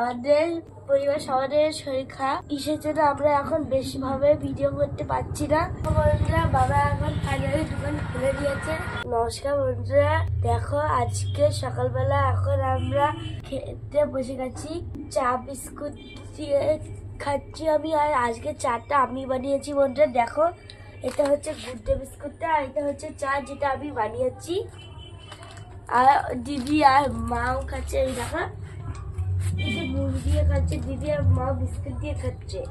আমাদের পরিবার সবার শরীর খারাপ, কিসের জন্য আমরা এখন বেশি ভাবে ভিডিও করতে পারছি না। বন্ধুরা, বাবা এখন ফাইনালি দোকান খুলে দিয়েছে। নমস্কার বন্ধুরা, দেখো আজকে সকালবেলা এখন আমরা খেতে বসে গেছি, চা বিস্কুট দিয়ে খাচ্ছি আমি। আর আজকে চাটা আমি বানিয়েছি বন্ধুরা। দেখো, এটা হচ্ছে গুড ডে বিস্কুটটা, আর এটা হচ্ছে চা যেটা আমি বানিয়েছি। আর দিদি আর মাও খাচ্ছে, এই দেখো মুখ দিয়ে খাচ্ছে, দিদি আর মা বিস্কুট দিয়ে খাচ্ছে।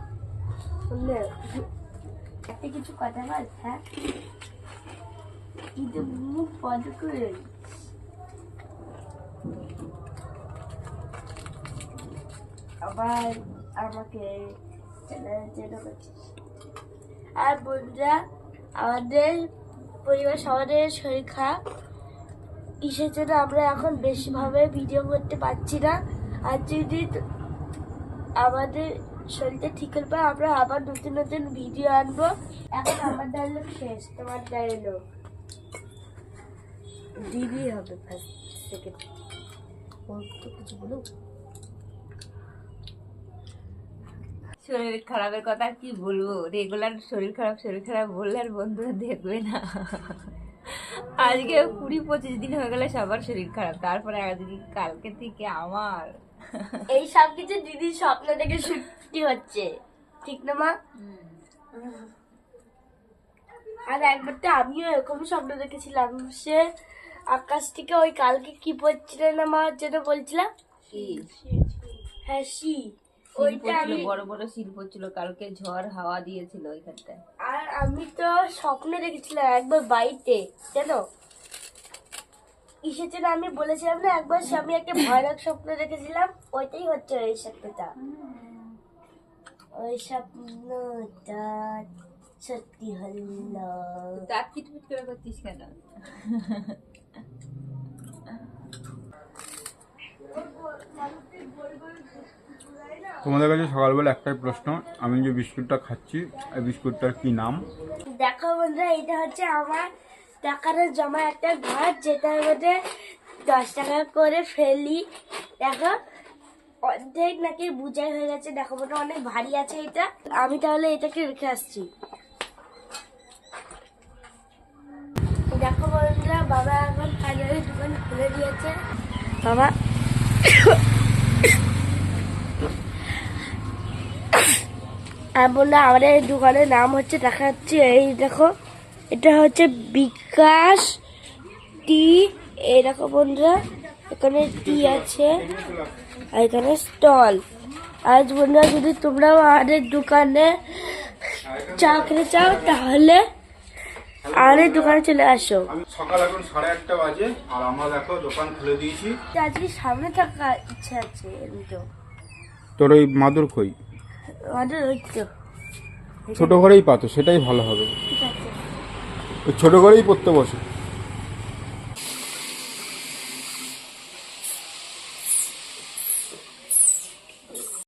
একটা কিছু কথা বল, হ্যাঁ কিন্তু মুখ বন্ধ করে আবার আমাকে আর বন্ধুরা, আমাদের পরিবার সবার শরীর খারাপ, কিসের জন্য আমরা এখন বেশি ভাবে ভিডিও করতে পারছি না। আর যদি আমাদের শরীরটা ঠিক হলে আমরা আবার নতুন নতুন ভিডিও আনবো। এখন আমার ডায়লগ শেষ, তোমার ডায়লগ দিদি হবে ফার্স্ট সেকেন্ড। কিছু বলো। শরীর খারাপের কথা কি বলবো, রেগুলার শরীর খারাপ বললে আর বন্ধুরা দেখবে না। আজকে 20-25 দিন হয়ে গেলে সবার শরীর খারাপ, তারপরে আজকে কালকে থেকে আমার এই সব কিছু দিদির স্বপ্ন থেকে সত্যি হচ্ছে, ঠিক না মা? আর একবার তো আমিও এরকম স্বপ্ন দেখেছিলাম, সে আকাশ থেকে ওই কালকে কি পড়ছিল না মা, যেটা বলছিলাম হ্যাঁ ওইটা আমি বড় বড় শিল পড়ছিল, কালকে ঝড় হাওয়া দিয়েছিল ওইখানটায়। আর আমি তো স্বপ্নে দেখেছিলাম একবার বাড়িতে, জানো কিসের জন্য আমি বলেছিলাম না একবার, আমি একটা ভয়ানক স্বপ্ন দেখেছিলাম, ওইটাই হচ্ছে ওই স্বপ্নটা। ওই স্বপ্নটা সত্যি হলো। দাঁত পিটপিট করে করছিস কেন? তোমাদের কাছে সকালবেলা একটাই প্রশ্ন, আমি যে বিস্কুটটা খাচ্ছি এই বিস্কুটটার কি নাম? দেখো বন্ধুরা, এটা হচ্ছে আমার টাকার জমা একটা ঘর, যেটার মধ্যে 10 টাকা করে ফেলি। দেখো অর্ধেক নাকি বুঝাই হয়ে গেছে, দেখো মনে অনেক ভারী আছে এটা। আমি তাহলে এটাকে রেখে আসছি। দেখো বন্ধুরা, বাবা এখন ফাইনালি দোকান খুলে দিয়েছে। বাবা আর বললো আমাদের এই দোকানের নাম হচ্ছে, দেখাচ্ছি এই দেখো, এটা হচ্ছে বিকাশ টি। এই দেখো বন্ধুরা, এখানে টি আছে আর এখানে স্টল। আজ বন্ধুরা, যদি তোমরাও আমাদের দোকানে চা খেতে চাও তাহলে আমাদের দোকানে চলে আসো। সকাল এখন 8:30 বাজে আর আমরা দেখো দোকান খুলে দিয়েছি। আজকে সামনে থাকার ইচ্ছা আছে এমনিতেও। তোর ওই মাদুর কই? আমাদের ওই তো ছোট ঘরেই পাতো, সেটাই ভালো হবে। ঠিক আছে, ওই ছোট ঘরেই পড়তে বসে।